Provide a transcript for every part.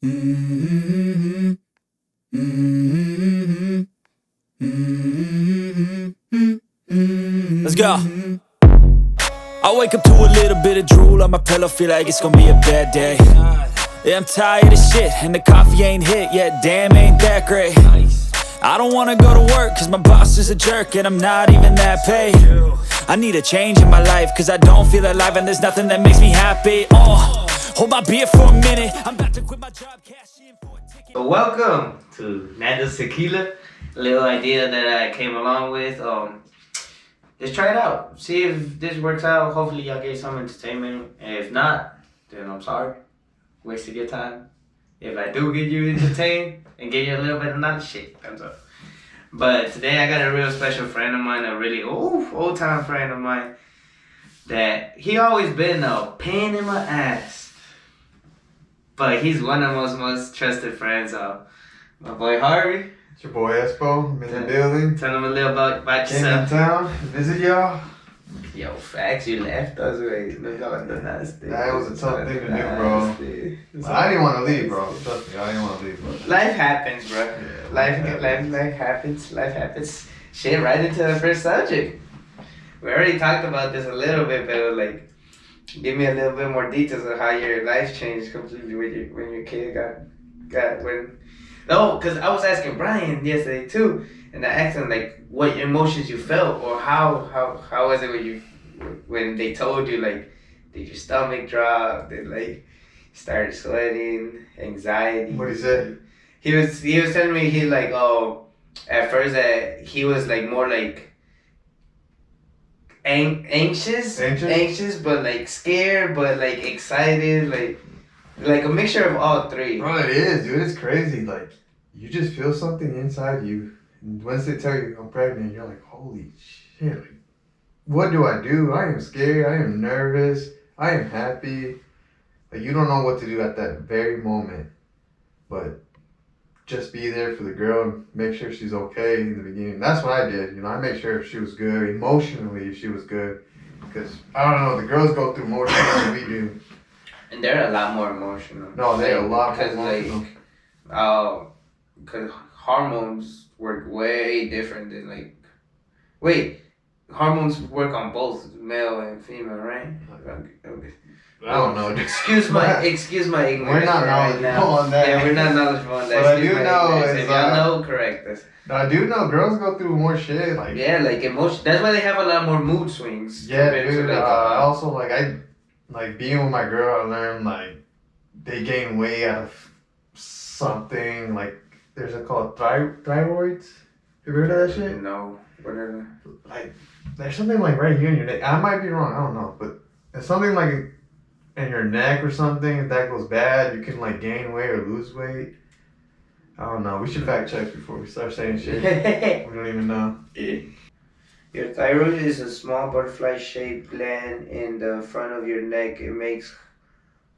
Mm-hmm. Mm-hmm. Mm-hmm. Let's go. I wake up to a little bit of drool on my pillow, feel like it's gonna be a bad day. Yeah, I'm tired of shit, and the coffee ain't hit yet, damn, ain't that great. I don't wanna go to work, cause my boss is a jerk, and I'm not even that paid. I need a change in my life, cause I don't feel alive, and there's nothing that makes me happy. Hold my beer for a minute, I'm about to quit my job, cash in for a ticket. So welcome to Nando's Teaquila, a little idea that I came along with. Just try it out, see if this works out. Hopefully y'all get some entertainment. If not, then I'm sorry, wasted your time. If I do get you entertained and get you a little bit of knowledge, shit, thumbs up. But today I got a real special friend of mine, a really old time friend of mine, that he always been a pain in my ass, but he's one of my most trusted friends. My boy Harvey. It's your boy Espo. I'm in the building. Tell him a little about Came in yourself. town, visit y'all. Yo, facts, you left us, wait. No, nasty. That was a tough thing to do, bro. I didn't want to leave, bro. Trust me, I didn't want to leave, bro. Life happens, bro. Yeah, Life happens. Life happens. Shit, right into the first subject. We already talked about this a little bit, but like, give me a little bit more details of how your life changed completely when your kid got when. No, because I was asking Brian yesterday too, and I asked him like what emotions you felt, or how was it when they told you, like, did your stomach drop, did like started sweating, anxiety? What he said? He was telling me he like at first that he was like more like anxious, but like scared, but like excited, like a mixture of all three. Bro, it is, dude. It's crazy. Like, you just feel something inside you. And once they tell you I'm pregnant, you're like, holy shit. Like, what do? I am scared. I am nervous. I am happy. Like, you don't know what to do at that very moment. But just be there for the girl and make sure she's okay in the beginning. That's what I did. You know, I made sure if she was good, emotionally, if she was good. Because, I don't know, the girls go through more things than we do. And they're a lot more emotional. No, they're a lot more emotional. Because hormones work way different than like. Wait, hormones work on both male and female, right? Okay. I don't know. Excuse my ignorance. We're not knowledgeable on that. Yeah, we're not knowledgeable on that. But I do know is, if y'all know, correct us. I do know girls go through more shit. Like, yeah, like emotion. That's why they have a lot more mood swings. Yeah, dude. Also, like being with my girl, I learned like they gain weight out of something. Like, there's a called thyroids. You heard of that shit? No, whatever. Like, there's something like right here in your neck. I might be wrong. I don't know, but it's something like in your neck or something. If that goes bad, you can like gain weight or lose weight. I don't know. We should fact check before we start saying shit. We don't even know. Your thyroid is a small butterfly-shaped gland in the front of your neck. It makes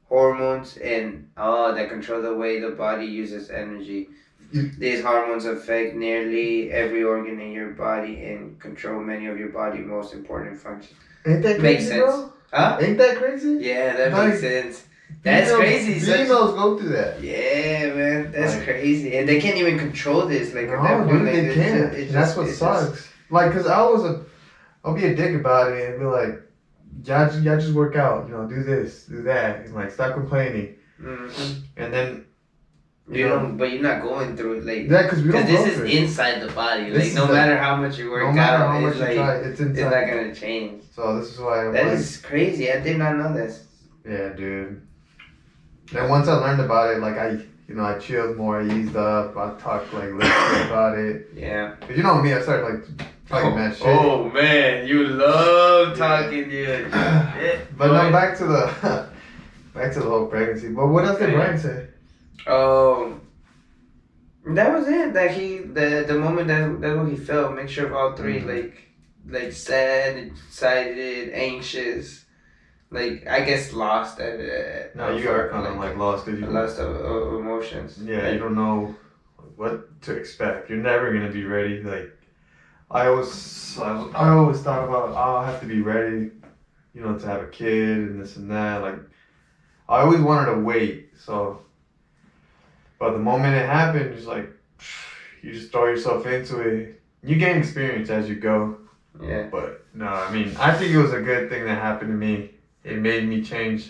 hormones and that control the way the body uses energy. These hormones affect nearly every organ in your body and control many of your body's most important functions. Ain't that crazy, makes sense, bro? Huh? Ain't that crazy? Yeah, that makes sense. That's crazy. Females go through that. Yeah, man, that's crazy, and they can't even control this. Like, no, at that point, dude, they can't. That's what sucks. Like, cause I'll be a dick about it and be like, y'all just work out, you know, do this, do that, and like stop complaining. Mm-hmm. And then but you're not going through it like. Yeah, because we don't. Because this is inside the body. Like, no matter how much you work out, it's inside. It's not gonna change. So this is why. That is crazy. I did not know this. Yeah, dude. Then once I learned about it, like I chilled more, I eased up, I talked like less about it. Yeah. Cause you know me, I started like talking mad shit. Oh man, you love talking, dude. But no, back to the whole pregnancy. But what else did Brian say? That was it. That the moment that's what he felt. Mixture of all three, like sad, excited, anxious. Like, I guess lost at it. No, you are kind of like lost because you lost of emotions. Yeah, you don't know what to expect. You're never gonna be ready. Like, I always thought about, I have to be ready, you know, to have a kid and this and that. Like, I always wanted to wait. So But the moment it happened, it's like, you just throw yourself into it. You gain experience as you go. Yeah. But no, I mean, I think it was a good thing that happened to me. It made me change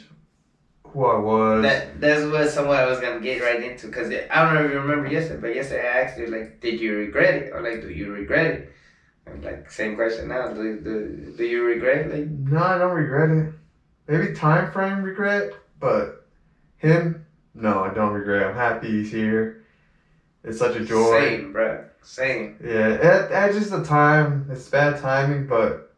who I was. That's what someone I was gonna get right into, because I don't know if you remember yesterday, but yesterday I asked you, like, did you regret it, or like, do you regret it? And like, same question now. Do you regret it? Like, No, I don't regret it. Maybe time frame regret, but him, no, I don't regret. I'm happy he's here. It's such a joy. Same, bro. Same. Yeah, at just the time, it's bad timing, but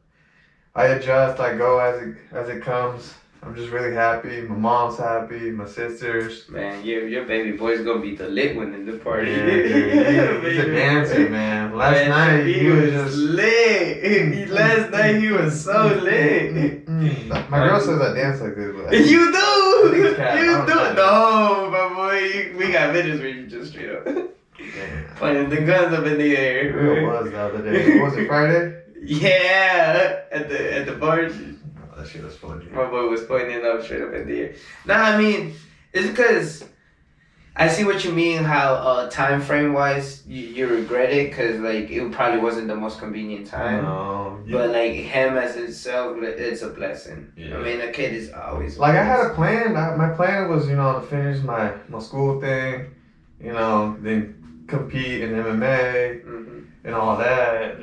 I adjust. I go as it comes. I'm just really happy. My mom's happy. My sisters. Man, your baby boy's gonna be the lit one in the party. Yeah, dude, he's a dancer, man. Last night he was just lit. Last night he was so lit. My girl says I dance like this, but You do. You I don't do. know. No, my boy. We got videos where you just straight up Damn. pointing the guns up in the air. Where was the other day? Was it Friday? Yeah, at the bar. That shit was funny. My boy was pointing up straight up in the air. Nah, I mean, it's because I see what you mean. How time frame wise, you regret it because like it probably wasn't the most convenient time. No, But like him as itself, it's a blessing. Yeah. I mean, a kid is always like I had a plan. My plan was, to finish my school thing, then compete in MMA and all that.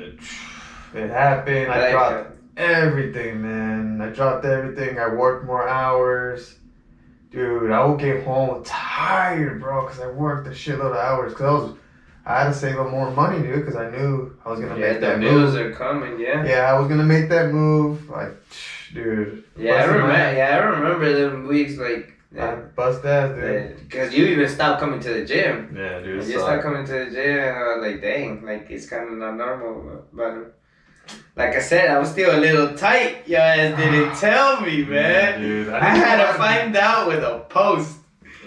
It happened. I dropped everything, man. I dropped everything. I worked more hours. Dude, I would get home tired, bro, because I worked a shitload of hours. Because I had to save up more money, dude, because I knew I was going to make that move. Yeah, the bills are coming, yeah. Yeah, I was going to make that move. Dude. Yeah, I remember them weeks, like... I bust ass, dude. Because you even stopped coming to the gym. Yeah, dude. You stopped coming to the gym, and I was like, dang, like, it's kind of not normal, but... Like I said, I was still a little tight. Your ass didn't tell me, man. Yeah, dude. I had to find out with a post.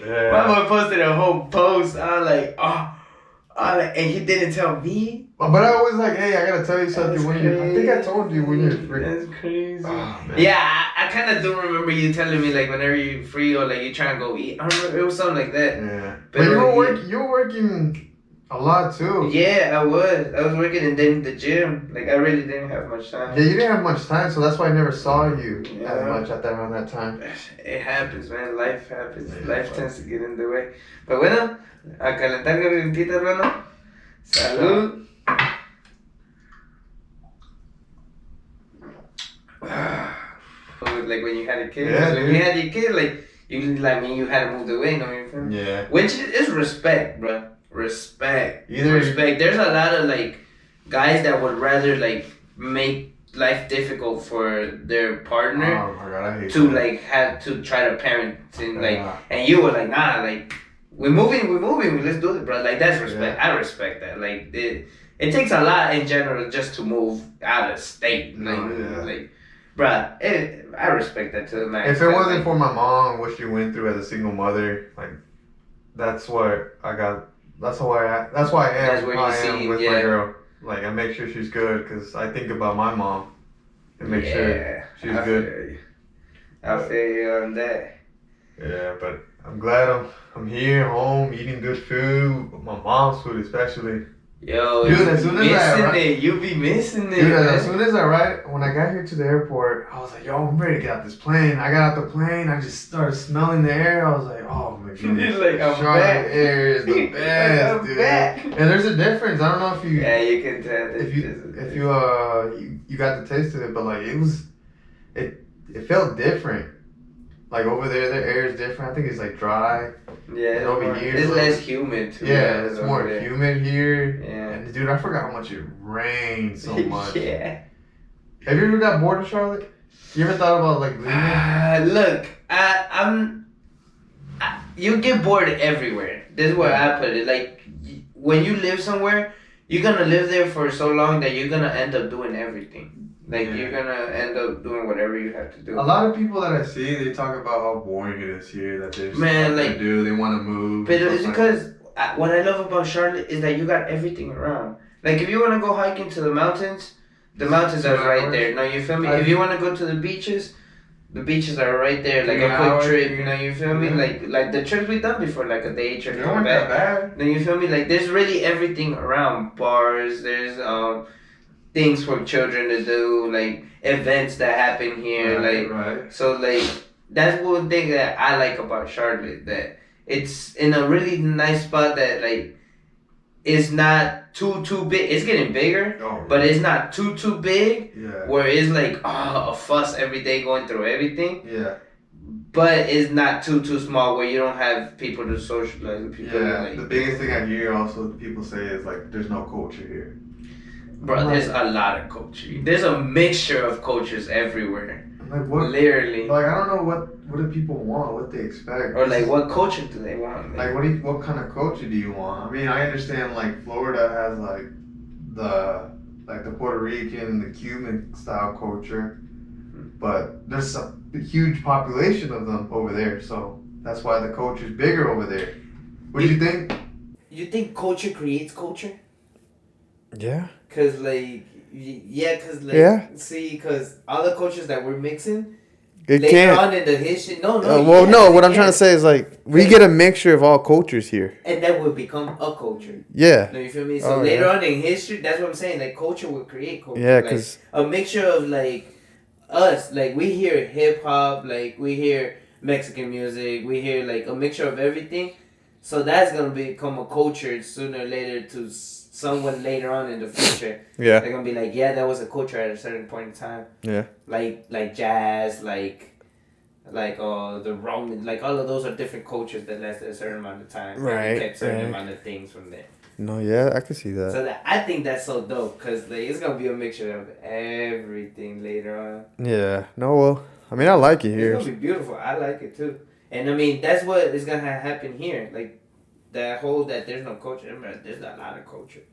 Yeah. My boy posted a whole post. I was like, and he didn't tell me. But I was like, hey, I gotta tell you something. I think I told you when you're free. That's crazy. Oh, man. Yeah, I kind of do remember you telling me, like, whenever you're free or like you trying to go eat. I remember it was something like that. Yeah. But you were working a lot too. Yeah, I was working and then the gym. Like, I really didn't have much time. Yeah, you didn't have much time, so that's why I never saw you Yeah. as much around that time. It happens, man. Life happens. Life tends to get in the way. But bueno, a calentar gargantita, hermano. Salud. Like when you had a kid. Yeah, when you had your kid, like, you had to move the way, no, you feel me? Yeah. Which is respect, bro. Respect. Either respect. There's a lot of like guys that would rather like make life difficult for their partner Oh my God, I hate to that. like have to try to parent and like Yeah. and you were like, nah, like we're moving, let's do it, bro. Like that's respect. Yeah. I respect that. Like it takes a lot in general just to move out of state. Like like bruh, I respect that to the max. If it wasn't for my mom, what she went through as a single mother, like that's what I got. That's why I am That's what how I you am see, with yeah. my girl. Like I make sure she's good because I think about my mom and make sure she's good. I feel you on that. Yeah, but I'm glad I'm here, home, eating good food. My mom's food especially. Yo, Dude, as soon as you be missing it. Dude, man. as soon as when I got here to the airport, I was like, yo, I'm ready to get out this plane. I got out the plane, I just started smelling the air. I was like, oh my goodness. Like, I'm Charlotte back. air is the best, I'm dude. back. And there's a difference. I don't know if you You can tell. if you got the taste of it, but like it felt different. Like over there, the air is different. I think it's like dry. Yeah, And over here, it's so- less humid too. Yeah, it's more there. humid here. Yeah. And dude, I forgot how much it rained so much. Yeah. Have you ever got bored of Charlotte? You ever thought about like leaving? Look, you get bored everywhere. This is where I put it. Like, when you live somewhere, you're gonna live there for so long that you're gonna end up doing everything. Like, you're gonna end up doing whatever you have to do. A lot of people that I see, they talk about how boring it is here. That there's Man, nothing like- to do. They want to move. But and it's stuff like because what I love about Charlotte is that you got everything around. Like, if you want to go hiking to the mountains are right there. No, you feel me? If you want to go to the beaches, The beaches are right there, like 3 a quick hours, trip. You know, you feel me? yeah. Like the trips we done before, like a day trip. They Come weren't back. that bad. Then you feel me? Like there's really everything around. Bars. There's things for children to do, like events that happen here, Right. so like that's one thing that I like about Charlotte, that it's in a really nice spot that like it's not too big. It's getting bigger, but it's not too big. Yeah. Where it's like a fuss every day going through everything. Yeah. But it's not too small where you don't have people to socialize with people. Yeah. Like, The biggest thing I hear also people say is like, there's no culture here. bro, there's a lot of culture. There's a mixture of cultures everywhere. Like what? Literally. Like I don't know what do people want, what they expect, Or like what culture do they want? like what kind of culture do you want? I mean, I understand like Florida has like the Puerto Rican, the Cuban style culture, but there's a huge population of them over there, so that's why the culture's bigger over there. What do you think? You think culture creates culture? Yeah. Cause like see, cause all the cultures that we're mixing It later can't. on in the history. No. What I'm trying to say is like we get a mixture of all cultures here. And that will become a culture. Yeah. No, you feel me? So later on in history, that's what I'm saying. Like culture will create culture. Yeah, like, because a mixture of like us, like we hear hip hop, like we hear Mexican music, we hear like a mixture of everything. So that's gonna become a culture sooner or later to someone later on in the future. Yeah. They're gonna be like, yeah, that was a culture at a certain point in time. Yeah. Like jazz, like the Roman, like all of those are different cultures that lasted a certain amount of time. Right. And kept certain amount of things from there. No, yeah, I can see that. So I think that's so dope because like it's gonna be a mixture of everything later on. Yeah. No, well, I mean, I like it here. It's gonna be beautiful. I like it too. And I mean, that's what is gonna happen here. Like that there's no culture. There's a lot of culture.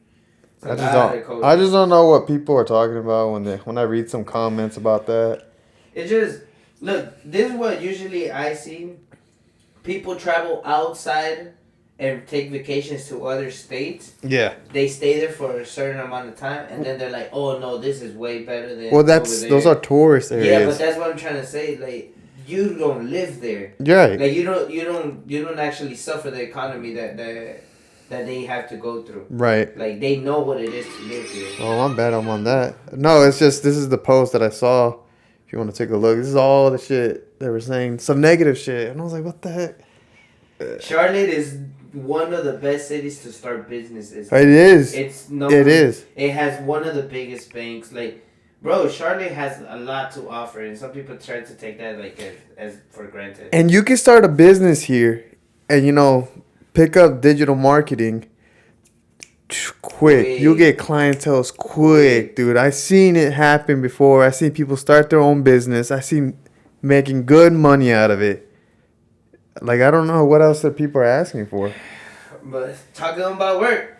I just don't know what people are talking about when I read some comments about that. It's just look. This is what usually I see. People travel outside and take vacations to other states. Yeah. They stay there for a certain amount of time, and then they're like, "Oh no, this is way better than." Well, those are tourist areas. Yeah, but that's what I'm trying to say. Like, you don't live there. Right. Like you don't actually suffer the economy that they have to go through. Right. Like they know what it is to live here. Oh, my bad. I'm on that. No, it's just this is the post that I saw. If you want to take a look, this is all the shit they were saying. Some negative shit, and I was like, "What the heck?" Charlotte is one of the best cities to start businesses. It is. It is. It has one of the biggest banks. Like, bro, Charlotte has a lot to offer, and some people try to take that like as for granted. And you can start a business here, and pick up digital marketing. Quick. You get clientele quick, dude. I seen it happen before. I seen people start their own business. I seen making good money out of it. Like, I don't know what else that people are asking for. But talking about work,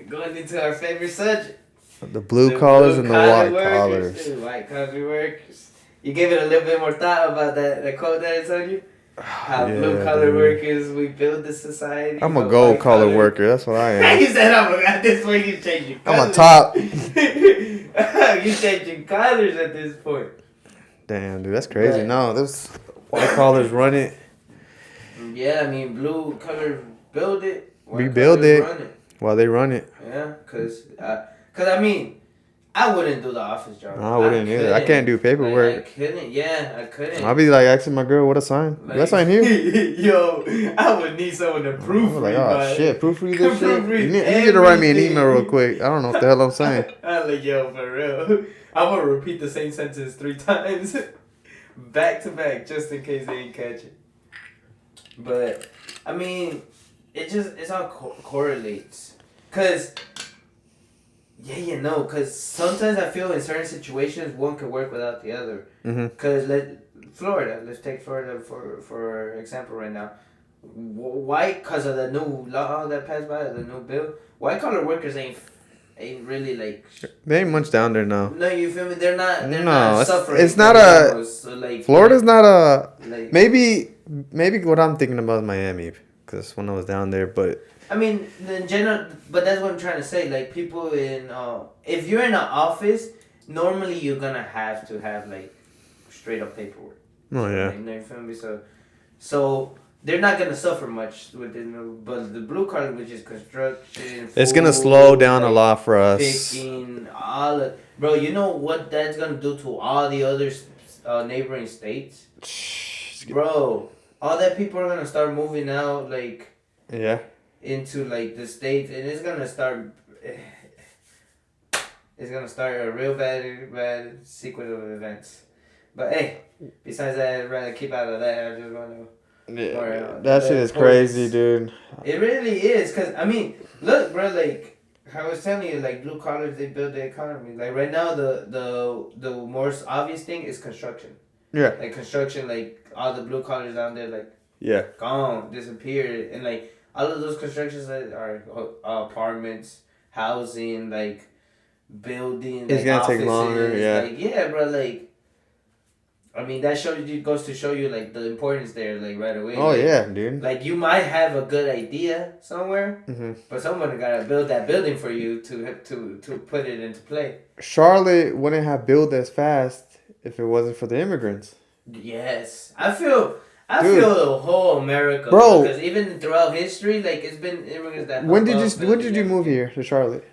going into our favorite subject. The blue collars and the white collars. White collar workers. You gave it a little bit more thought about that quote that I told you? How blue collar workers, we build the society. I'm a gold collar worker. That's what I am. You said at this point you changing colors. I'm a top. You changing colors at this point. Damn, dude, that's crazy. But, no, those white collars run it. Yeah, I mean, blue collar build it. We build it, run it while they run it. Yeah, cause I mean, I wouldn't do the office job. No, I wouldn't either. I can't do paperwork. Like, I couldn't. Yeah, I couldn't. I'll be like asking my girl what to sign. Like, I sign here? Yo, I would need someone to proofread. Like, oh shit, proofread this shit. You need to write me an email real quick. I don't know what the hell I'm saying. I'm like, yo, for real. I'm gonna repeat the same sentence 3 times, back to back, just in case they ain't catch it. But I mean, it's all correlates, cause. Yeah, cause sometimes I feel in certain situations one could work without the other. Mm-hmm. Cause let's take Florida for example right now. Why? Cause of the new law that passed by, the new bill. White collar workers ain't really like. They ain't much down there now. No, you feel me? They're not suffering. It's not a. So like, Florida's not a. Like, maybe what I'm thinking about is Miami, cause when I was down there, but. I mean, in general, but that's what I'm trying to say. Like, people in, if you're in an office, normally you're gonna have to have, like, straight up paperwork. Oh yeah. You feel me? So they're not gonna suffer much with it, but the blue collar, which is construction, It's gonna food, slow down a like, lot for us. picking all of, bro. You know what that's gonna do to all the other neighboring states, bro. All that people are gonna start moving out, like, Yeah. into like the states, and it's gonna start. It's gonna start a real bad sequence of events. But hey, besides that, I'd rather keep out of that. I just wanna. Yeah, that shit is crazy, dude. It really is, cause I mean, look, bro, like I was telling you, like blue collars, they build the economy. Like right now, the most obvious thing is construction. Yeah. Like construction, like all the blue collars down there, like Yeah. gone, disappeared, and like all of those constructions that are apartments, housing, like buildings. It's like, gonna offices, take longer, yeah. Like yeah, bro, like. I mean, that goes to show you like the importance there, like right away. Oh like, yeah, dude. Like you might have a good idea somewhere, but someone gotta build that building for you to put it into play. Charlotte wouldn't have built as fast if it wasn't for the immigrants. Yes, I feel Dude. the whole America, Bro. because even throughout history, like it's been immigrants that. When did you move here to Charlotte?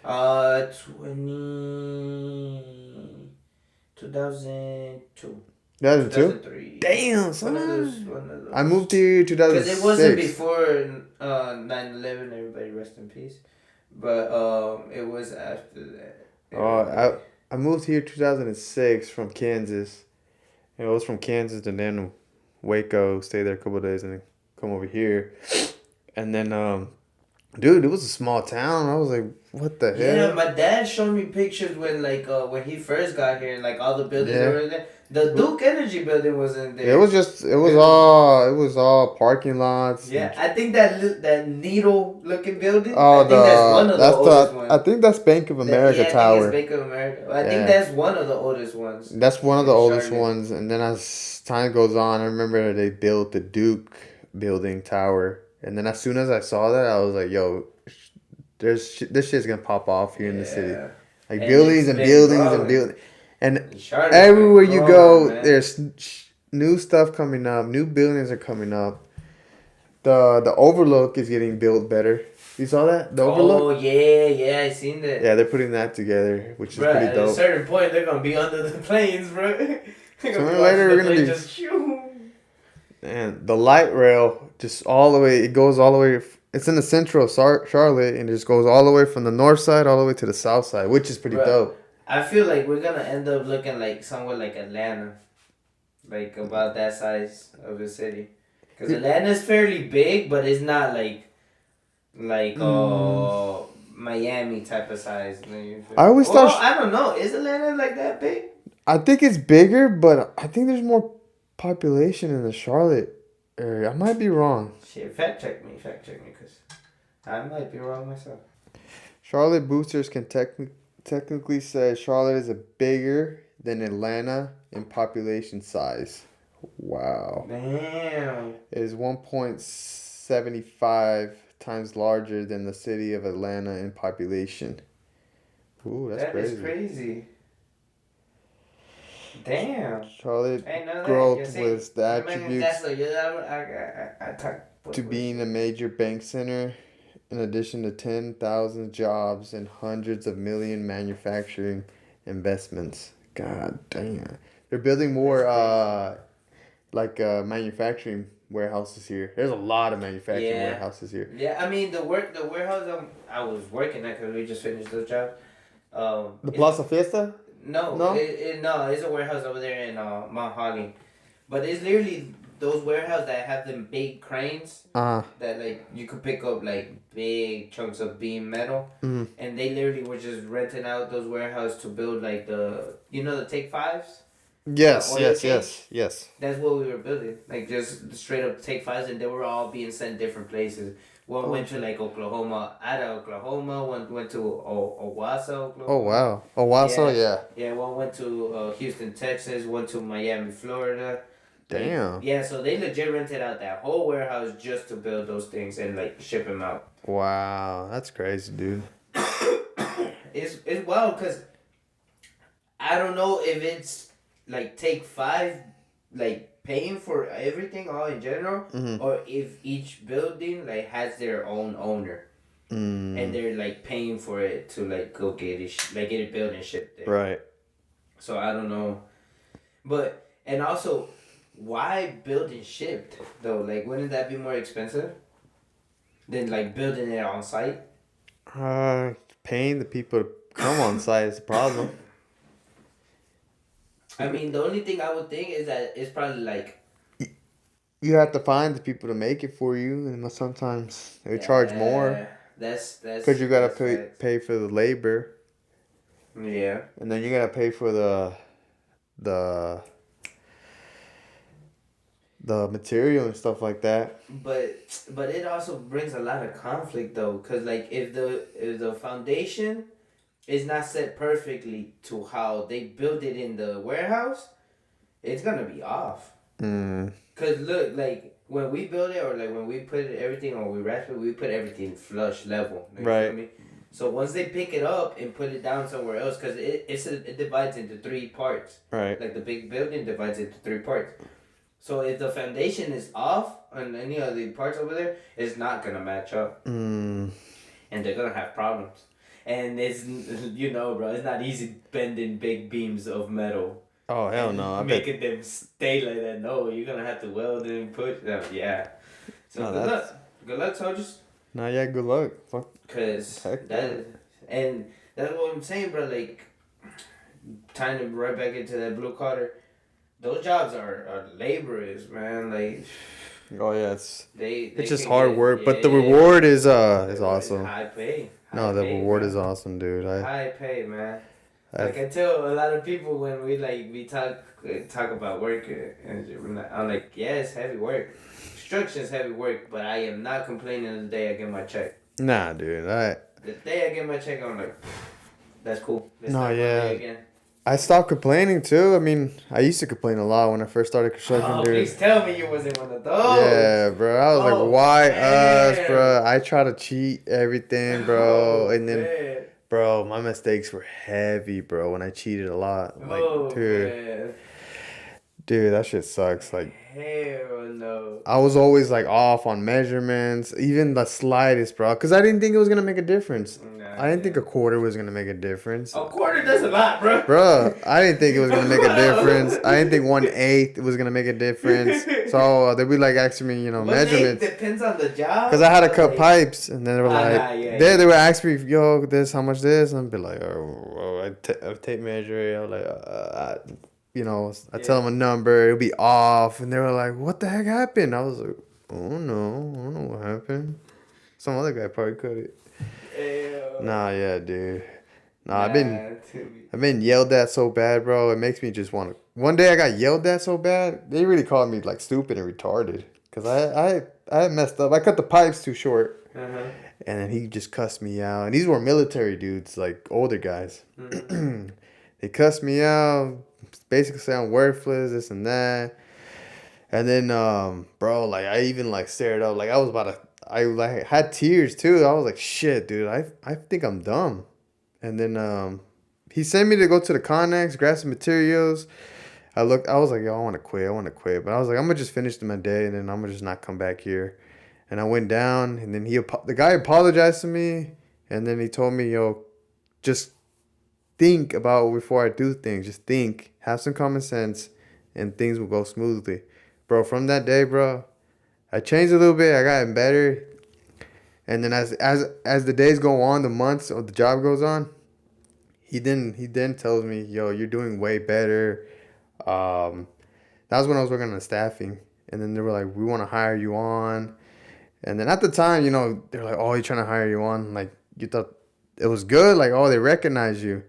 2002. 2002? Damn, son. One of those. I moved here 2006. Because it wasn't before 9/11. Everybody rest in peace. But it was after that. I moved here 2006 from Kansas. It was from Kansas to then Waco, stay there a couple of days, and then come over here. And then, dude, it was a small town. I was like, what the hell? Yeah, my dad showed me pictures when when he first got here, and like all the buildings were there. The Duke Energy building wasn't there. It was all parking lots. Yeah, I think that needle looking building. Oh, I think that's one of the oldest ones. I think that's Bank of America Tower. I think it's Bank of America. I think that's one of the oldest ones. That's one of the oldest Charlotte. ones. And then as time goes on, I remember they built the Duke building tower. And then as soon as I saw that, I was like, yo, this shit's gonna pop off here in the city. Like buildings and buildings and buildings. And everywhere you go, there's new stuff coming up. New buildings are coming up. The Overlook is getting built better. You saw that? The Overlook? Oh, yeah, I seen that. Yeah, they're putting that together, which is pretty dope. At a certain point, they're going to be under the planes, bro. Sooner or later, we're going to be... just... And the light rail, just all the way, it goes all the way... It's in the central of Charlotte, and it just goes all the way from the north side all the way to the south side, which is pretty dope. I feel like we're gonna end up looking like somewhere like Atlanta, like about that size of a city. Because Atlanta's fairly big, but it's not like Miami type of size. I always thought. I don't know. Is Atlanta like that big? I think it's bigger, but I think there's more population in the Charlotte area. I might be wrong. Shit, fact check me, because I might be wrong myself. Charlotte boosters can technically say Charlotte is bigger than Atlanta in population size. Wow. Damn. It is 1.75 times larger than the city of Atlanta in population. Ooh, that's crazy. That is crazy. Damn. Charlotte growth with the attributes to being a major bank center, in addition to 10,000 jobs and hundreds of million manufacturing investments. God damn. They're building more manufacturing warehouses here. There's a lot of manufacturing warehouses here. Yeah, I mean the warehouse I was working at, because we just finished those jobs. The Plaza Fiesta? No, it's a warehouse over there in Mount Holly, but it's literally those warehouses that have them big cranes that like you could pick up like big chunks of beam metal, and they literally were just renting out those warehouses to build like the Take Fives. Yes. That's what we were building, like just straight up Take Fives, and they were all being sent different places. One went to like Oklahoma, Oklahoma. One went to Owasso, Oklahoma. Oh wow, Owasso, yeah. Yeah, one went to Houston, Texas. One to Miami, Florida. Damn. Yeah, so they legit rented out that whole warehouse just to build those things and like ship them out. Wow, that's crazy, dude. It's wild because I don't know if it's like take 5, like paying for everything all in general, or if each building like has their own owner. And they're like paying for it to like go get it, like get it built and shipped there. Right. So I don't know, but and also, why build and shipped though? Like, wouldn't that be more expensive than like building it on site? Paying the people to come on site is a problem. I mean, the only thing I would think is that it's probably like You have to find the people to make it for you, and sometimes they charge more That's because you gotta that's facts. pay for the labor, Yeah. and then you gotta pay for the the material and stuff like that. But it also brings a lot of conflict though, cause like if the foundation is not set perfectly to how they built it in the warehouse, it's gonna be off. Cause look, like when we build it or like when we put everything or we wrap it, we put everything flush level. Like, Right. You know what I mean? So once they pick it up and put it down somewhere else, cause it divides into 3 parts. Right. Like the big building divides into 3 parts. So if the foundation is off on any of the parts over there, it's not gonna match up, and they're gonna have problems. And it's bro, it's not easy bending big beams of metal. Oh hell no! I bet. Making them stay like that. No, you're gonna have to weld and push them. Yeah. So No, good that's- luck. Good luck, soldiers. Nah, yeah, good luck. Fuck. Cause Heck and that's what I'm saying, bro. Like, tying it right back into that blue collar. Those jobs are laborious, man. Like, Oh yeah, it's they just can hard get- work, but the yeah. reward is It's awesome. High pay. No, the reward is awesome, dude. High pay, man. Like I tell a lot of people when we talk about work, and I'm like, yeah, it's heavy work. Construction's heavy work, but I am not complaining the day I get my check. Nah, dude. The day I get my check, I'm like, that's cool. Let's No, start yeah. Monday again. I stopped complaining too. I mean, I used to complain a lot when I first started construction, Oh, dude. please tell me you wasn't one of those. Yeah, bro. I was Oh, like, why us, man. bro? I try to cheat everything, bro. Oh, And then, man. bro, my mistakes were heavy, bro. When I cheated a lot, like, Oh, dude, man. dude, that shit sucks. Like, Hell no. I was always like off on measurements, even the slightest, bro. Because I didn't think it was gonna make a difference. Nah, I didn't think a quarter was gonna make a difference. A quarter does a lot, bro. Bro, I didn't think it was gonna make a difference. I didn't think 1/8 was gonna make a difference. So they'd be like asking me, measurements. It depends on the job. Cause I had to cut Like, pipes, and then they were like, yeah. they were asking me, yo, this, how much this, and I'd be like, I tape measure it. I was like, I tell them a number, it'll be off, and they were like, what the heck happened? I was like, oh no, I don't know what happened. Some other guy probably cut it. Ew. Nah, yeah, dude. Nah, I've been yelled at so bad, bro. It makes me just want to. One day I got yelled at so bad, they really called me like stupid and retarded. Cause I messed up. I cut the pipes too short, Uh-huh. and then he just cussed me out. And these were military dudes, like older guys. They cussed me out, basically saying I'm worthless, this and that. And then, bro, like I even like stared up, like I was about to. I like had tears too. I was like, shit, dude. I think I'm dumb. And then he sent me to go to the Connex, grab some materials. I was like, yo, I want to quit. But I was like, I'm going to just finish my day, and then I'm going to just not come back here. And I went down, and then the guy apologized to me, and then he told me, yo, just think about before I do things. Just think. Have some common sense, and things will go smoothly. Bro, from that day, bro, I changed a little bit. I got better. And then as the days go on, the months or the job goes on, he then tells me, yo, you're doing way better. That was when I was working on the staffing. And then they were like, we want to hire you on. And then at the time, they're like, oh, you're trying to hire you on. Like, you thought it was good. Like, oh, they recognize you.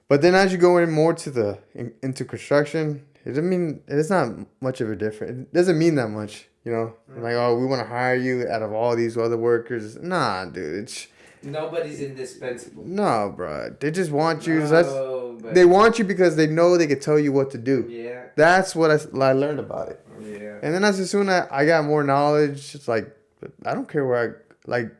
But then as you go in more into construction, it's not much of a difference. It doesn't mean that much, Like, oh, we want to hire you out of all these other workers. Nah, dude. Nobody's indispensable. No, bro. They just want you. But They want you because they know they can tell you what to do. Yeah. That's what I learned about it. Yeah. And then as soon as I got more knowledge, it's like, I don't care where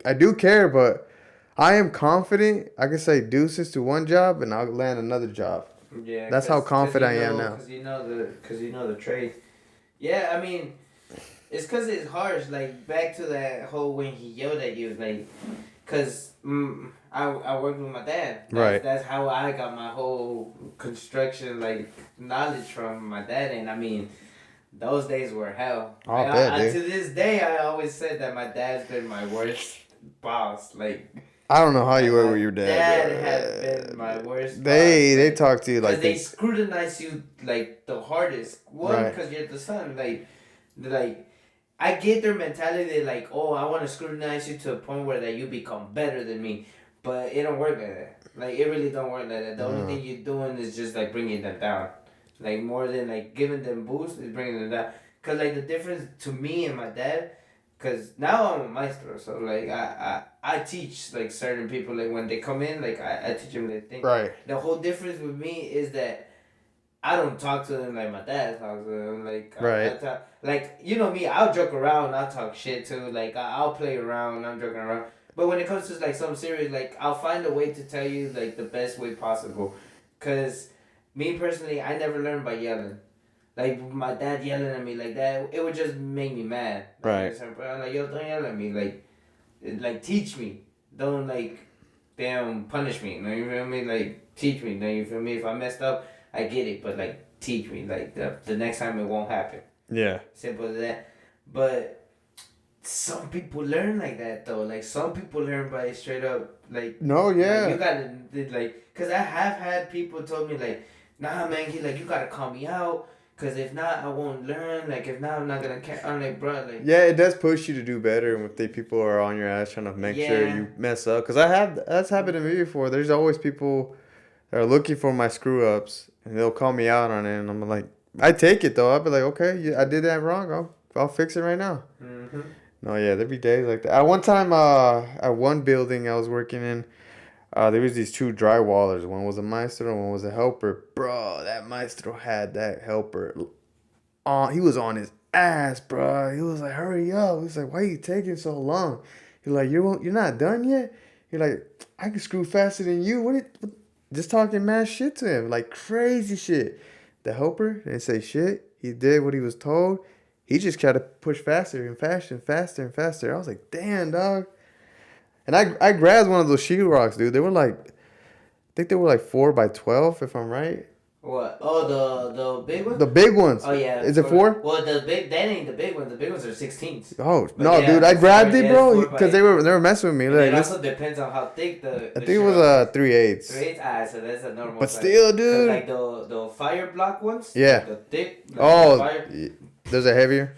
I do care, but I am confident I can say deuces to one job and I'll land another job. Yeah, That's how confident I am now. Because you know the trade. Yeah, I mean, it's because it's harsh. Like back to that whole when he yelled at you, like, cause I worked with my dad. Right. That's how I got my whole construction like knowledge from my dad, and I mean, those days were hell. I bet, dude. To this day, I always said that my dad's been my worst boss. Like. I don't know how you were My with your dad. Dad has been my worst. They boss, talk to you like they scrutinize you like the hardest. One, because you're the son. Like I get their mentality. Like, oh, I want to scrutinize you to a point where that you become better than me, but it don't work like that. Like it really don't work like that. The only thing you're doing is just like bringing them down. Like more than like giving them boost is bringing them down. Cause like the difference to me and my dad. Cause now I'm a maestro, so like I teach like certain people like when they come in like I teach them their thing. Right. The whole difference with me is that I don't talk to them like my dad talks to them. Like right. I talk, like you know me, I'll joke around, I'll talk shit too. Like I'll play around, I'm joking around. But when it comes to like something serious, like I'll find a way to tell you like the best way possible. Cause me personally, I never learned by yelling. Like my dad yelling at me like that, it would just make me mad. Like, right. I'm like, yo, don't yell at me. Like teach me. Don't like, damn, punish me. You feel me? Like teach me. You feel me? If I messed up, I get it. But like teach me. Like the next time it won't happen. Yeah. Simple as that. But some people learn like that though. Like some people learn by straight up like. No, yeah. Like, you gotta like, cause I have had people told me like, nah, man, you gotta call me out. Cause if not, I won't learn. Like if not, I'm not gonna care. I'm like, bro, like. Yeah, it does push you to do better when people are on your ass trying to make sure you mess up. Cause that's happened to me before. There's always people that are looking for my screw ups, and they'll call me out on it, and I'm like, I take it though. I'll be like, okay, I did that wrong. I'll fix it right now. Mm-hmm. No, yeah, there'd be days like that. At one time, at one building I was working in. There was these two drywallers. One was a maestro, one was a helper. Bro, that maestro had that helper. He was on his ass, bro. He was like, hurry up. He was like, why are you taking so long? He's like, you're not done yet? He's like, I can screw faster than you. What just talking mad shit to him. Like crazy shit. The helper didn't say shit. He did what he was told. He just tried to push faster and faster and faster and faster. I was like, damn, dog. And I grabbed one of those sheetrocks, dude. They were like, I think they were like 4x12, if I'm right. What? Oh, the big ones? The big ones. Oh, yeah. Is it 4? Well, that ain't the big ones. The big ones are 16s. Oh, But no, yeah, dude. I grabbed it, bro, 4 because they were messing with me. And Like, it also depends on how thick the I think it was a 3/8. 3/8? Ah, so that's a normal But size. still, dude. Like the fire block ones? Yeah. Like the thick. Like Oh, fire. there's a heavier.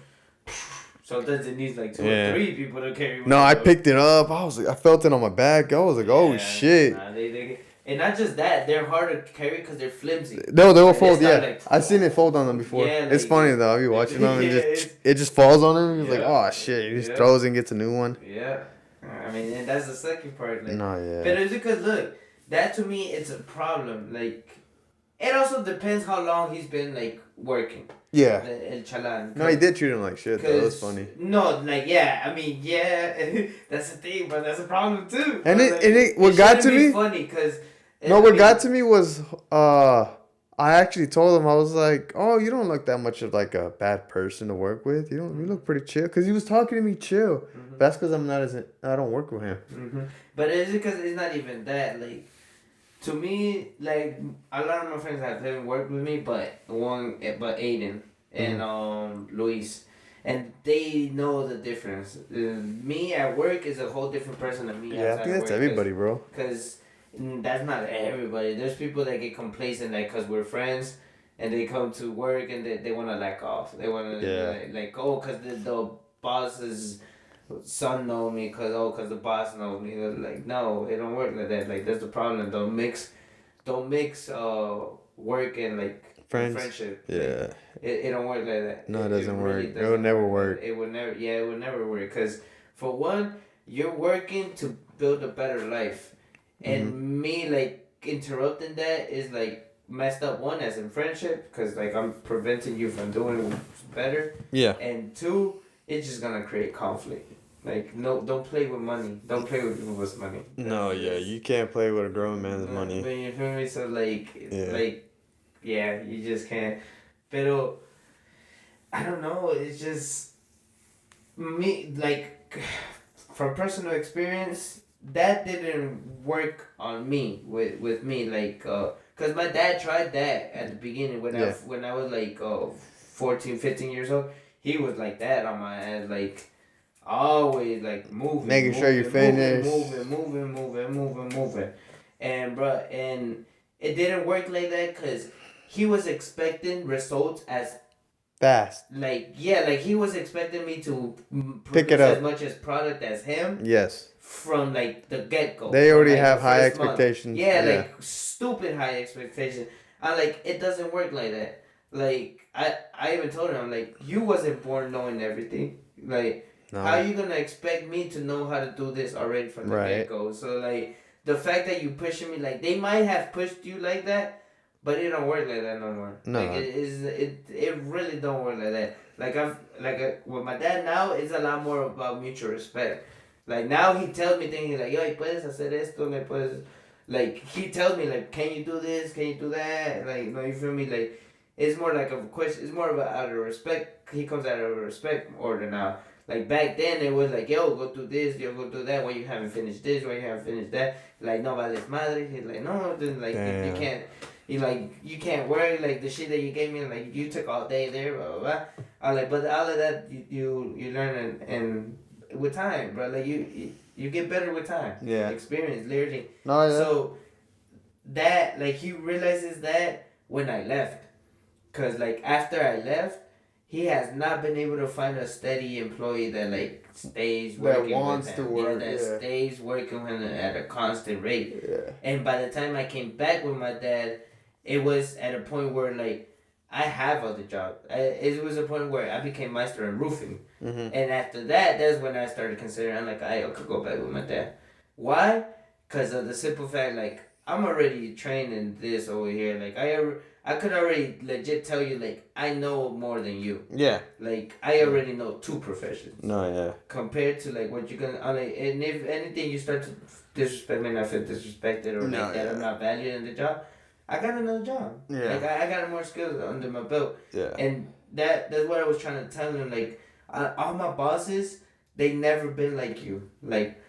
Sometimes it needs like 2 or 3 people to carry one. No, I picked it up. I felt it on my back. I was like, oh, shit. Nah, and not just that, they're hard to carry because they're flimsy. No, they will Like, fold, yeah. like, I've seen it fold on them before. Yeah, it's like, funny, though. I'll be watching them and yeah, it just falls on him. He's like, Yeah. oh, shit. He just Yeah. throws and gets a new one. Yeah. I mean, and that's the second part. Like, No, yeah. But it's because, look, that to me, it's a problem. Like, it also depends how long he's been, like, working. Yeah. El Chalan. No, he did treat him like shit, though. That was funny. No, like, yeah. I mean, yeah. That's the thing, but that's a problem, too. And But, what got to me? funny because... No, what got to me was, I actually told him, I was like, oh, you don't look that much of like a bad person to work with. You look pretty chill. Because he was talking to me chill. Mm-hmm. That's because I don't work with him. Mm-hmm. But it's because it's not even that. Like, to me, like, a lot of my friends haven't worked with me, but Aiden and Luis. And they know the difference. Me at work is a whole different person than me Yeah, I think that's everybody, bro. Because that's not everybody. There's people that get complacent, like, because we're friends, and they come to work and they want to lack off. They want to, like, oh, because the boss's son know me, because the boss knows me. They're like, no, it don't work like that. Like, that's the problem. Don't mix work and, like, friendship. Yeah. Like, it don't work like that. No, it doesn't really work. It will never work. It would never work. Because, for one, you're working to build a better life. And me, like, interrupting that is, like, messed up. One, as in friendship, because, like, I'm preventing you from doing what's better. Yeah. And two, it's just going to create conflict. Like, no, don't play with money. Don't play with money. No, yeah, you can't play with a grown man's money. You feel me? So, like, yeah, you just can't. Pero I don't know. It's just me, like, from personal experience, that didn't work on me with me, like, cause my dad tried that at the beginning when Yeah. when I was like 14, 15 years old. He was like that on my ass, like always like moving, Making sure you finish. moving, and bruh, and it didn't work like that because he was expecting results as Fast. like, yeah, like he was expecting me to Pick it produce up. as much as product as him Yes. from like the get go. They already like, have the high first month. expectations. Yeah, Yeah. like stupid high expectations. I like it doesn't work like that. Like I even told him, I'm like, you wasn't born knowing everything. Like No. how you gonna expect me to know how to do this already from the Right. get go? So like the fact that you pushing me, like they might have pushed you like that, but it don't work like that no more. No. Like it really don't work like that. Like with my dad now, it's a lot more about mutual respect. Like now he tells me things like, yo, puedes hacer esto, le puedes, like he tells me like, can you do this, can you do that, like, no, you feel me, like it's more like a question, it's more of out of respect. He comes out of a respect order now. Like back then it was like, yo, go do this, yo, go do that, why you haven't finished this, why you haven't finished that, like no vales madre. He's like, no, then like you can't. You can't worry, like the shit that you gave me, like you took all day there, blah blah blah. I like, but all of that you learn and with time, bro. Like you get better with time. Yeah. Experience, literally. No, yeah. So that, like, he realizes that when I left, cause like after I left, he has not been able to find a steady employee that like stays working that wants with to him. work. Yeah, that stays working with him at a constant rate. Yeah. And by the time I came back with my dad, it was at a point where like I have other jobs. It was a point where I became master in roofing, Mm-hmm. and after that, that's when I started considering. I'm like, I could go back with my dad. Why? Because of the simple fact, like I'm already trained in this over here. Like I could already legit tell you, like I know more than you. Yeah. Like I already know two professions. No, yeah. Compared to like what you're gonna, like, and if anything you start to disrespect me, and I feel disrespected or No, like that yeah. I'm not valued in the job, I got another job. Yeah. Like I got more skills under my belt. Yeah. And that's what I was trying to tell him. Like all my bosses, they never been like you. Like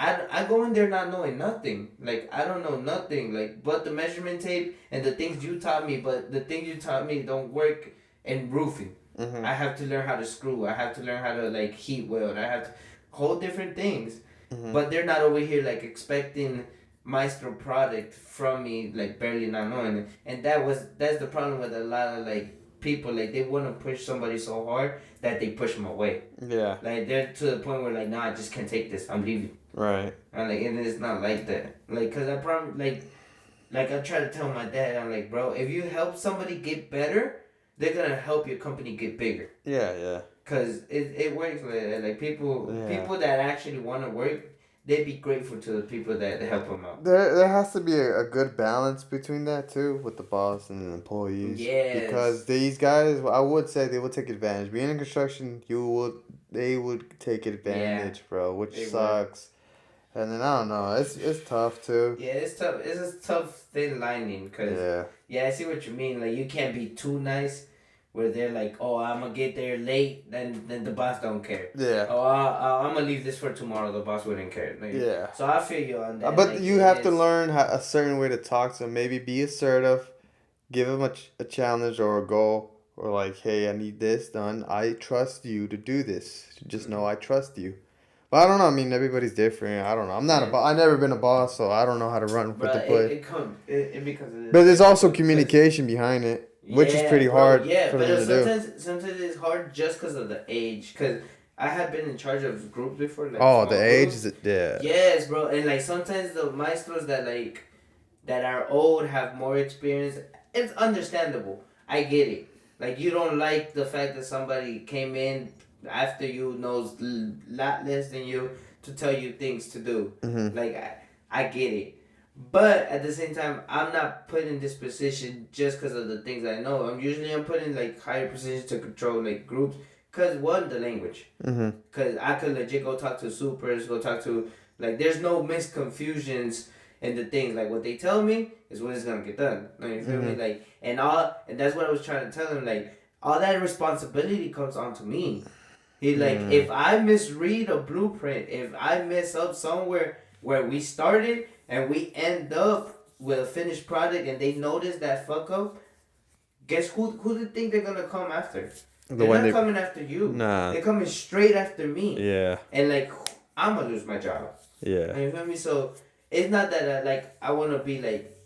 I go in there not knowing nothing. Like I don't know nothing. Like but the measurement tape and the things you taught me. But the things you taught me don't work in roofing. Mm-hmm. I have to learn how to screw. I have to learn how to like heat weld. I have to whole different things. Mm-hmm. But they're not over here like expecting maestro product from me, like barely not knowing it. And that's the problem with a lot of like people. Like they want to push somebody so hard that they push them away. Yeah. Like they're to the point where like, nah, I just can't take this. I'm leaving. Right. And like, and it's not like that. Like, cause I probably like I try to tell my dad, I'm like, bro, if you help somebody get better, they're gonna help your company get bigger. Yeah, yeah. Cause it works like that. Like people that actually want to work, they'd be grateful to the people that help them out. There has to be a good balance between that too, with the boss and the employees. Yes. Because these guys, I would say they would take advantage. Being in construction, they would take advantage, bro, which They sucks. And then I don't know, it's tough too. Yeah, it's tough. It's a tough thin lining. Cause yeah, I see what you mean. Like you can't be too nice, where they're like, oh, I'm gonna get there late, then the boss don't care. Yeah. Oh, I'm gonna leave this for tomorrow. The boss wouldn't care. Like, Yeah. So I feel you on that. But like, you have to learn a certain way to talk to them. Maybe be assertive, give them a challenge or a goal, or like, hey, I need this done. I trust you to do this. Just know I trust you. But I don't know. I mean, everybody's different. I don't know. I'm not a boss. I've never been a boss, so I don't know how to run with the play. It becomes. But there's also communication behind it, which is pretty hard for them to do. Sometimes it's hard just because of the age. Because I have been in charge of groups before. Like Oh, the small age groups. is yeah. Yes, bro, and like sometimes the maestros that are old have more experience. It's understandable. I get it. Like you don't like the fact that somebody came in after you knows a lot less than you to tell you things to do. Mm-hmm. Like I get it. But at the same time, I'm not put in this position just because of the things I know. I'm put in like higher positions to control like groups. Cause one, the language. Cause I could legit go talk to supers, go talk to like. There's no misconfusions and the things. Like, what they tell me is what is gonna get done. You feel me? Mm-hmm. Like, and that's what I was trying to tell him. Like, all that responsibility comes onto me. He like, if I misread a blueprint, if I mess up somewhere where we started and we end up with a finished product, and they notice that fuck up, guess who do you think they're gonna come after? They're not coming after you. Nah. They're coming straight after me. Yeah. And like, I'm gonna lose my job. Yeah. You feel me? So it's not that I wanna be like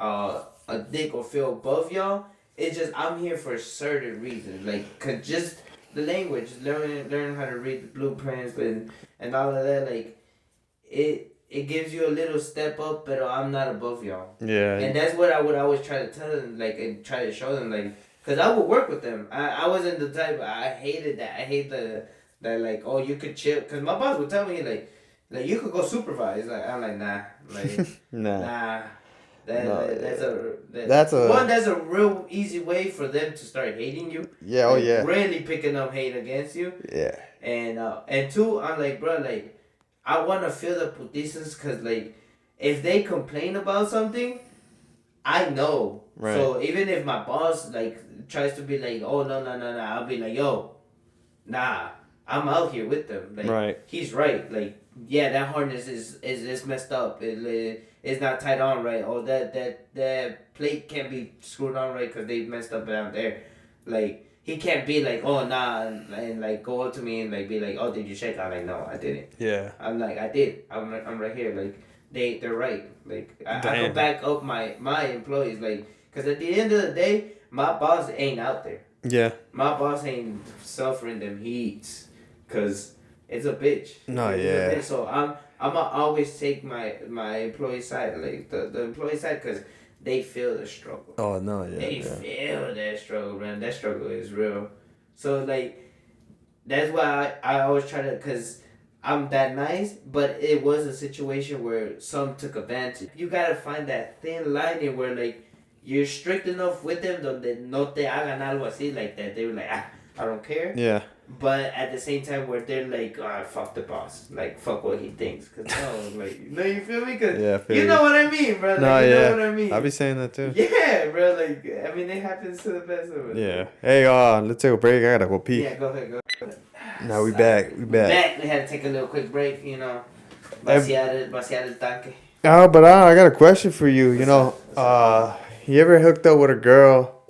a dick or feel above y'all. It's just I'm here for a certain reason. Like, cause just the language, learn how to read the blueprints and all of that. Like, it gives you a little step up, but I'm not above y'all. Yeah. And that's what I would always try to tell them, like, and try to show them, like, because I would work with them. I wasn't the type, I hated that. I hate that, like, oh, you could chill. Because my boss would tell me, like, you could go supervise. Like, I'm like, nah. Like, nah. That's a real easy way for them to start hating you. Yeah, like, oh yeah. Really picking up hate against you. Yeah. And two, I'm like, bro, like, I want to feel the putizas because, like, if they complain about something, I know. Right. So even if my boss, like, tries to be like, oh, no, I'll be like, yo, nah, I'm out here with them. Like, right. He's right. Like, yeah, that harness is messed up. It's not tied on right. Oh, that plate can't be screwed on right because they messed up down there. Like, he can't be like, oh, nah, and like, go up to me and, like, be like, oh, did you check? I'm like, no, I didn't. Yeah. I'm like, I did. I'm right here. Like, they're right. Like, I can back up my employees. Like, because at the end of the day, my boss ain't out there. Yeah. My boss ain't suffering them heats. Because it's a bitch. No, it's yeah. A bitch. So I'm going to always take my employee side. Like, the employee side, because they feel the struggle. Oh, no, yeah. They feel that struggle, man. That struggle is real. So, like, that's why I always try to, because I'm that nice, but it was a situation where some took advantage. You got to find that thin line where, like, you're strict enough with them donde no te hagan algo así, like that. They were like, I don't care. Yeah. But at the same time where they're like, fuck the boss. Like, fuck what he thinks. Cause no, like, no, you feel me? Cause yeah, you know what I mean, bro. Like, no, you yeah. know what I mean. I'll be saying that too. Yeah, bro. Like, I mean, it happens to the best of us. Yeah. Hey, let's take a break. I gotta go pee. Yeah, go ahead. No, we back. We back. We had to take a little quick break, you know. Vaciar el tanque. Oh, but I got a question for you. You know, you ever hooked up with a girl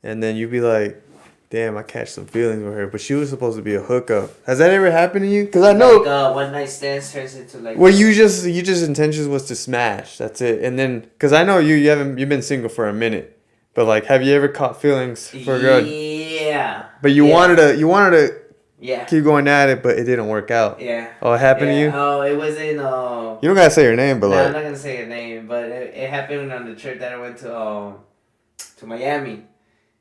and then you be like, damn, I catch some feelings with her, but she was supposed to be a hookup. Has that ever happened to you? Because I know like, one night stands turns into like. Well, you just intentions was to smash. That's it. And then, because I know you've been single for a minute, but like, have you ever caught feelings for a girl? Yeah. But you wanted to. Yeah. Keep going at it, but it didn't work out. Yeah. Oh, it happened to you? Oh, it was in. You don't gotta say her name, but like. I'm not gonna say her name, but it happened on the trip that I went to Miami.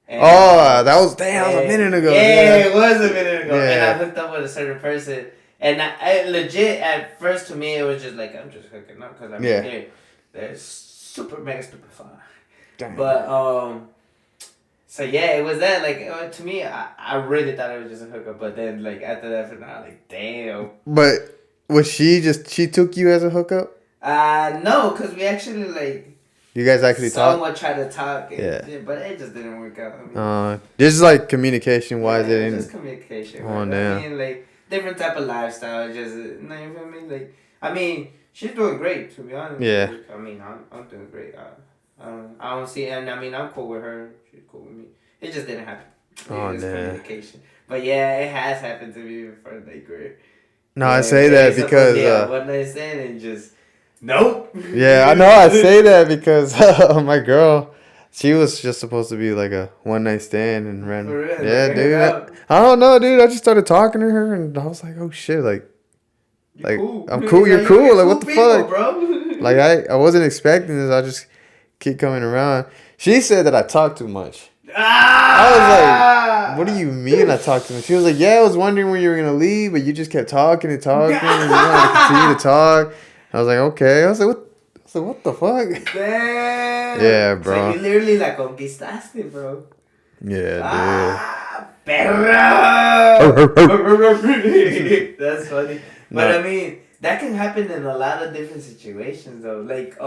And, that was a minute ago. Yeah, it was a minute ago. Yeah. And I hooked up with a certain person. And I legit, at first to me, it was just like, I'm just hooking up because I'm here. They're super mega stupid fun. Damn. But, so yeah, it was that. Like, to me, I really thought it was just a hookup. But then, like, after that, for now, like, damn. But was she took you as a hookup? No, because we actually, like, you guys actually talked? Someone tried to talk, but it just didn't work out. I mean, this is like communication wise. Yeah, just communication. Oh, right? damn. I mean, like, different type of lifestyle. Just, you feel me? Like, I mean, she's doing great, to be honest. Yeah. I mean, I'm doing great. I don't see, and I mean, I'm cool with her. She's cool with me. It just didn't happen. It was communication. But yeah, it has happened to me before, like, where. No, I say that because. One night stand and just. Nope. Yeah, I know. I say that because my girl, she was just supposed to be like a one night stand and ran. For real? Yeah, Like, dude. I don't know, dude. I just started talking to her and I was like, oh shit, like cool. I'm cool. You're cool. Like, what the people, fuck, bro? Like I wasn't expecting this. I just keep coming around. She said that I talk too much. I was like, what do you mean I talk too much? She was like, yeah, I was wondering when you were gonna leave, but you just kept talking and talking, and you wanted to continue to talk. I was like, okay. I was like, what the fuck? Damn. Yeah, bro. So you literally la conquistaste, bro. Yeah, Perro. That's funny. But No. I mean, that can happen in a lot of different situations though. Like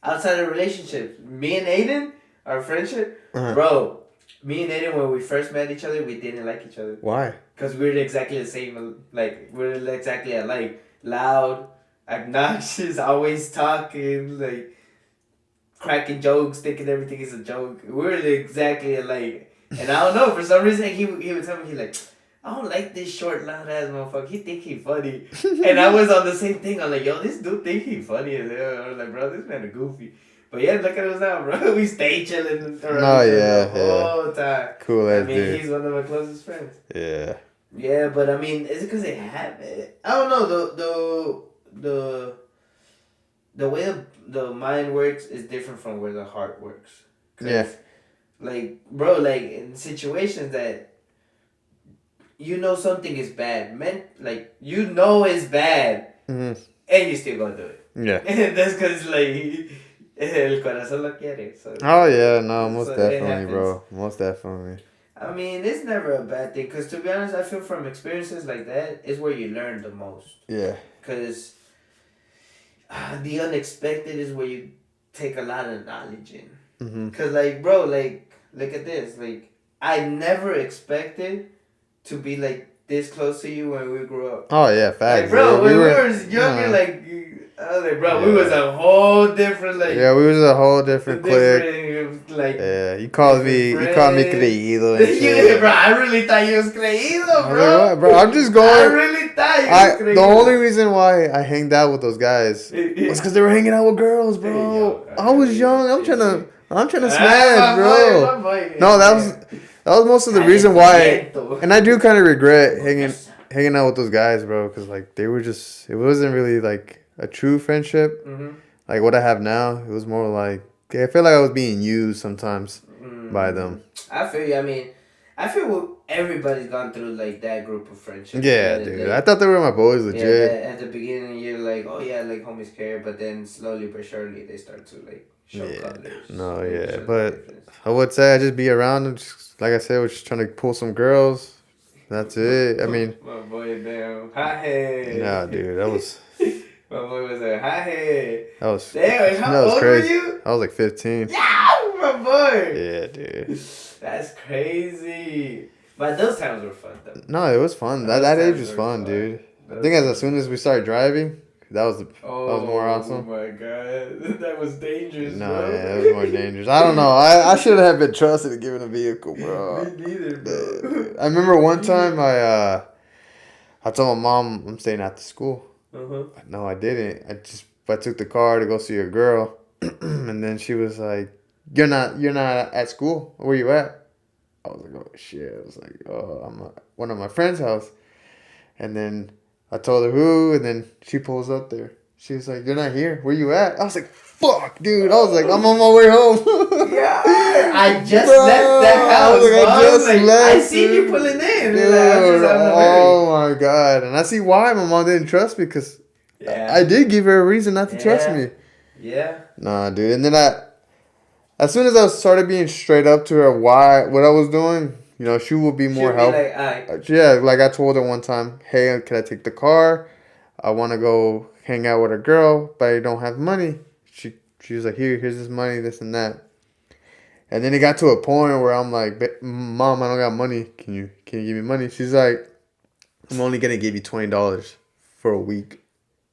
outside of relationships, me and Aiden, our friendship, bro. Me and Aiden, when we first met each other, we didn't like each other. Why? Because we're exactly the same. Like we're exactly alike. Loud, obnoxious, always talking, like cracking jokes, thinking everything is a joke. We're exactly alike. And I don't know, for some reason he would tell me, he like, I don't like this short, loud ass motherfucker. He think he funny. And I was on the same thing. I'm like, yo, this dude think he funny as hell. I was like, bro, this man is goofy. But yeah, look at us now, bro. We stay chilling around the whole time. Cool ass dude. I mean, he's one of my closest friends. Yeah. Yeah, but I mean, is it because they have it? I don't know. The way the mind works is different from where the heart works. Yeah. Like, bro, like in situations that you know something is bad, like you know it's bad, and you still gonna do it. Yeah. That's because like el corazón lo quiere. So, oh yeah, no, most so definitely, bro. Most definitely. I mean, it's never a bad thing. Because to be honest, I feel from experiences like that is where you learn the most. Yeah. Because the unexpected is where you take a lot of knowledge in. Because, like, bro, like, look at this. Like, I never expected to be, like, this close to you when we grew up. Oh, yeah, facts. Like, bro, when we were younger, like, I was like, bro, we was a whole different, like... Yeah, we was a whole different clique. Like, yeah, you called me creído and shit. Yeah, bro, I really thought you was creído, bro. Like, bro, I'm just going... I really thought you was creído. The only reason why I hanged out with those guys was because they were hanging out with girls, bro. I was young. I'm trying to smash, bro. No, that was most of the reason why. And I do kind of regret hanging out with those guys, bro, because like they were just... It wasn't really like a true friendship. Like what I have now, it was more like... I feel like I was being used sometimes by them. I feel you. I mean, I feel everybody's gone through like that group of friendships. Yeah, dude. I thought they were my boys, legit. Yeah, at the beginning, you're like, oh yeah, like homies care, but then slowly but surely they start to like show colors. No, yeah, but I would say I just be around them. Just, like I said, was just trying to pull some girls. That's it. I mean, my boy, damn, hi. Nah, dude, that was. My boy was like, hi. That was. Damn, how old crazy. were you? I was like 15. Yeah, my boy. Yeah, dude. That's crazy. But those times were fun, though. No, it was fun. That age was fun, dude. I think as soon as we started driving, that was more awesome. Oh my god, that was dangerous. No, bro. yeah, that was more dangerous. I don't know. I should have been trusted to given a vehicle, bro. Me neither, bro. I remember one time I told my mom I'm staying after school. No, I didn't. I took the car to go see a girl, and then she was like, "You're not at school. Where you at?" I was like, "Oh shit!" I was like, "Oh, I'm at one of my friend's house," and then I told her who, and then she pulls up there. She was like, "You're not here. Where you at?" I was like, "Fuck, dude!" I was like, "I'm on my way home." Yeah, I just left that house. I seen you pulling in. Dude, oh my god! And I see why my mom didn't trust me because I did give her a reason not to trust me. Yeah. Nah, dude. And then as soon as I started being straight up to her what I was doing, you know, she would be more helpful. Like, yeah, like I told her one time, "Hey, can I take the car? I want to go hang out with a girl, but I don't have money." She was like, here's this money, this and that. And then it got to a point where I'm like, "Mom, I don't got money. Can you give me money?" She's like, "I'm only gonna give you $20 for a week,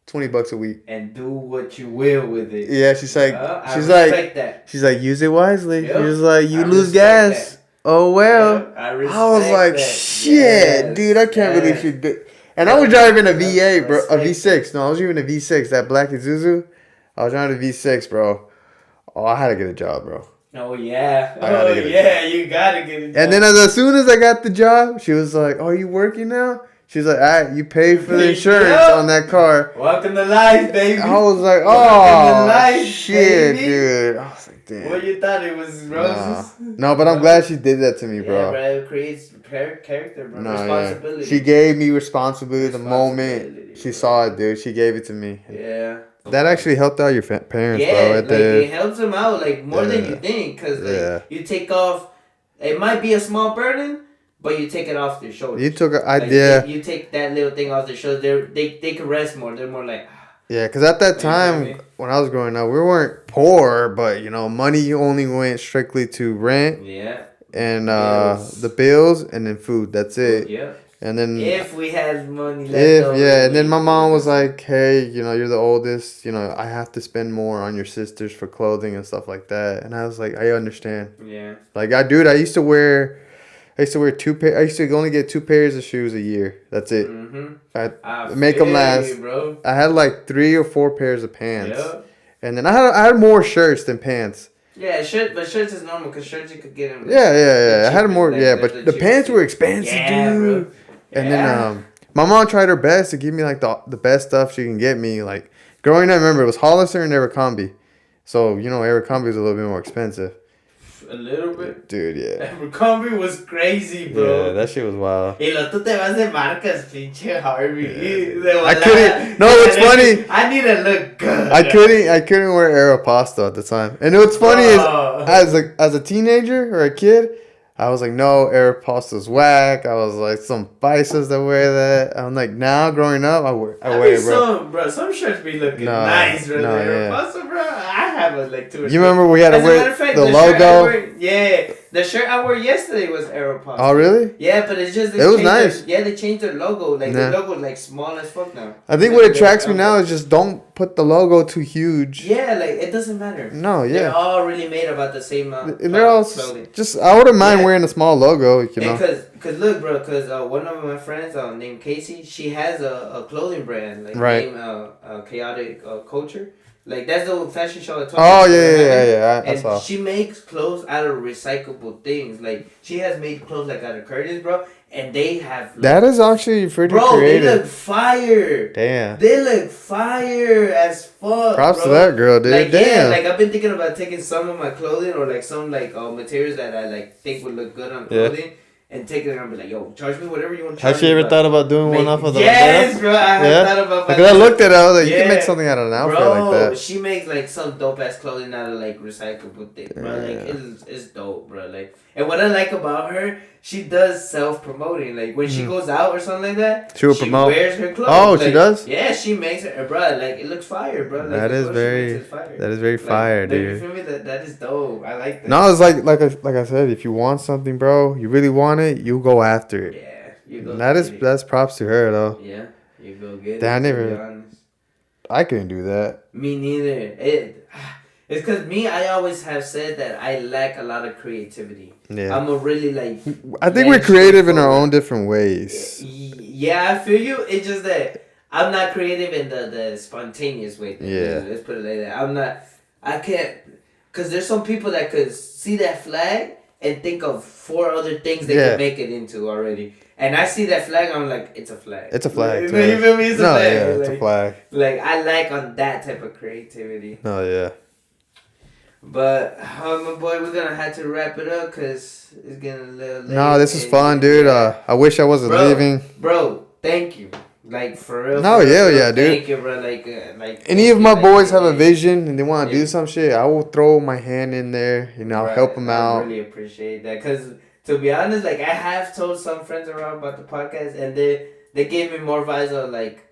$20 a week, and do what you will with it." Yeah, she's like, that. She's like, "Use it wisely." Yep. She was like, "You lose gas." That. Oh well. Yep, I was like, that. "Shit, dude, I can't believe she did." And I was driving a V8, bro, a V6. No, I was driving a V6, that black Isuzu. I was driving a V6, bro. Oh, I had to get a job, bro. Oh, yeah. You gotta get a job. And then as soon as I got the job, she was like, "Oh, you working now?" She's like, "All right, you pay for the insurance on that car." Welcome to life, baby. I was like, "Oh, shit, baby. Dude." I was like, "Damn." What you thought it was roses? No, but I'm glad she did that to me, bro. Yeah, bro, it creates character, bro. Responsibility. Yeah. She gave me responsibility the moment she saw it, dude. She gave it to me. Yeah. That actually helped out your parents, bro. Yeah, like it helps them out like more than you think, cause like you take off. It might be a small burden, but you take it off their shoulders. You took You take that little thing off their shoulders. They can rest more. They're more like. Yeah, because at that time when I was growing up, we weren't poor, but money only went strictly to rent. Yeah. And the bills and then food. That's it. Yeah. And then if we had money left over, and then my mom was like, "Hey, you're the oldest. I have to spend more on your sisters for clothing and stuff like that." And I was like, "I understand." Yeah. Like I used to wear 2 pair. I used to only get 2 pairs of shoes a year. That's it. I make them last. Bro. I had like 3 or 4 pairs of pants. Yeah. And then I had more shirts than pants. Yeah, but shirts is normal because shirts you could get them. I had more. But the pants were expensive, dude. Bro. And then my mom tried her best to give me like the best stuff she can get me. Like growing up, I remember it was Hollister and Abercrombie. So Abercrombie was a little bit more expensive. A little bit. Dude, yeah. Abercrombie was crazy, bro. Yeah, that shit was wild. Y lo tú te vas de marcas, pinche Harvey. Yeah. I couldn't. No, it's funny. I need to look good. I couldn't wear Aeropostale at the time. And what's funny is, as a teenager or a kid, I was like, no, Aeropostale's whack. I was like, some Bisons that wear that. I'm like, now growing up, I wear it, bro. Some shirts be looking nice, bro. Aeropostale, bro. I have like 2 or 3. You remember we had to wear the logo? The shirt I wore yesterday was Aeropostale. Oh, really? Yeah, but it's just... It was nice. They changed their logo. Like, the logo is like small as fuck now. I think what attracts me now is just don't put the logo too huge. Yeah, like, it doesn't matter. No, yeah. They're all really made about the same they're all clothing. just... I wouldn't mind wearing a small logo, Because look, bro, one of my friends named Casey, she has a clothing brand like named Chaotic Culture. Like that's the fashion show I told you. Oh yeah. I saw. She makes clothes out of recyclable things. Like she has made clothes like out of curtains, bro. And they have that is actually pretty creative. They look fire. Damn. They look fire as fuck. Props to that girl, dude. Like, damn. Yeah, like I've been thinking about taking some of my clothing or like some like materials that I like think would look good on clothing. Yeah. And take it and be like, yo, charge me whatever you want to charge. Has she ever thought about doing one off of the... Yes, bro. I have thought about... Because I looked at it, I was like, you can make something out of an outfit like that. She makes like some dope-ass clothing out of like recyclable things, bro. Like, it's dope, bro. Like, and what I like about her, she does self-promoting. Like, when she goes out or something like that, she wears her clothes. Oh, like, she does? Yeah, she makes it, bro. Like, it looks fire, bro. Like, that is very fire, dude. You feel me? That is dope. I like that. No, it's like I said, if you want something, bro, you really want it, you go after it. Yeah, you go. That's props to her, though. Yeah, you go get it. I couldn't do that. Me neither. It's because I always have said that I lack a lot of creativity. Yeah. I'm a really like... I think we're creative in our own different ways. Yeah, I feel you. It's just that I'm not creative in the spontaneous way. Yeah. Let's put it like that. I can't... Because there's some people that could see that flag and think of 4 other things they could make it into already. And I see that flag, I'm like, it's a flag. It's a flag. You feel me? It's a flag. Yeah, it's a flag. Like, I like on that type of creativity. Oh, yeah. But, my boy, we're going to have to wrap it up because it's getting a little late. No, this is fun, dude. I wish I wasn't leaving. Bro, thank you. Like, for real. No, yeah, dude. Thank you, bro. Like any of my boys have a vision and they want to do some shit, I will throw my hand in there. I'll help them out. I really appreciate that. Because, to be honest, like, I have told some friends around about the podcast and they gave me more vibes of, like,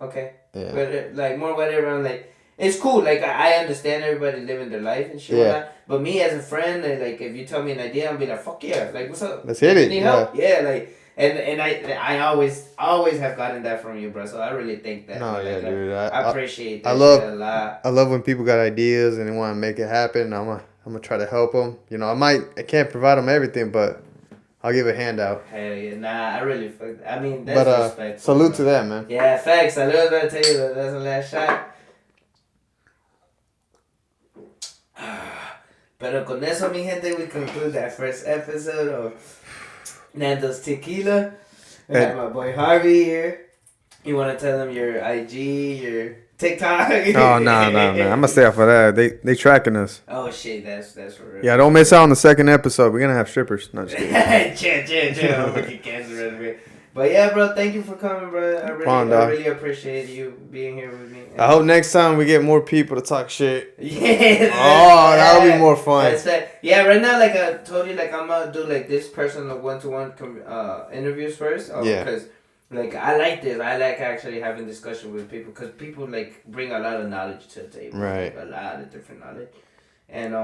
okay. Yeah. But, like, more whatever. I'm like... It's cool. Like, I understand everybody living their life and shit. Yeah. But me as a friend, like, if you tell me an idea, I'll be like, fuck yeah. Like, what's up? Let's hit it. Need help? Yeah, like, and I always have gotten that from you, bro. So I really think that. No, yeah, dude. I appreciate that I love, shit a lot. I love when people got ideas and they want to make it happen. I'm gonna try to help them. I can't provide them everything, but I'll give a handout. Hell yeah. Nah, I really that's respect. Salute to that, man. Yeah, facts. I was about to tell you that's the last shot. Pero con eso, mi gente, we conclude that first episode of Nando's Tequila. We have my boy Harvey here. You want to tell them your IG, your TikTok? Oh, no. I'm going to stay off of that. They tracking us. Oh, shit. That's for real. Yeah, don't miss out on the second episode. We're going to have strippers. No, just kidding. Chill. I'm going to get cancer right away. But yeah, bro, thank you for coming, bro. I really appreciate you being here with me. I hope next time we get more people to talk shit. Yeah. Oh, that'll be more fun. That's right. Yeah, right now, like I told you, like I'm gonna do like this personal one-to-one interviews first. Yeah. Because like I like this. I like actually having discussion with people because people like bring a lot of knowledge to the table. Right. Like, a lot of different knowledge. And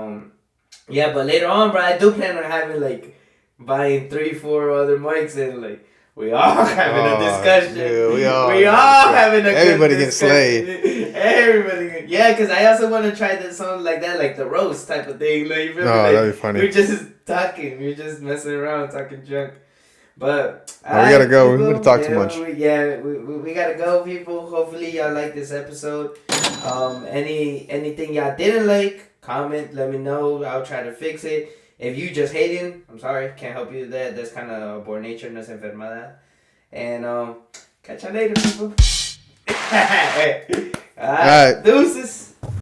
yeah, but later on, bro, I do plan on having like buying 3-4 other mics and like. We all having a discussion. Dude, we all having a everybody good getting slayed. Everybody. Yeah, because I also want to try this something like that, like the roast type of thing. Like, you feel me? Like, that'd be funny. We're just talking. We're just messing around, talking junk. But we gotta go. We're gonna talk too much. We gotta go, people. Hopefully y'all like this episode. Anything y'all didn't like, comment. Let me know. I'll try to fix it. If you just hating, I'm sorry, can't help you with that. That's kind of por nature, no es enfermedad. And catch you later, people. All right. Deuces.